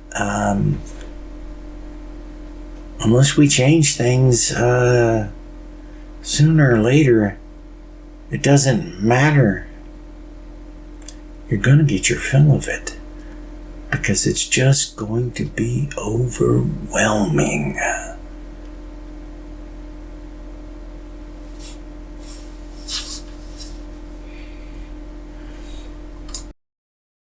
unless we change things sooner or later, it doesn't matter. You're going to get your fill of it. Because it's just going to be overwhelming.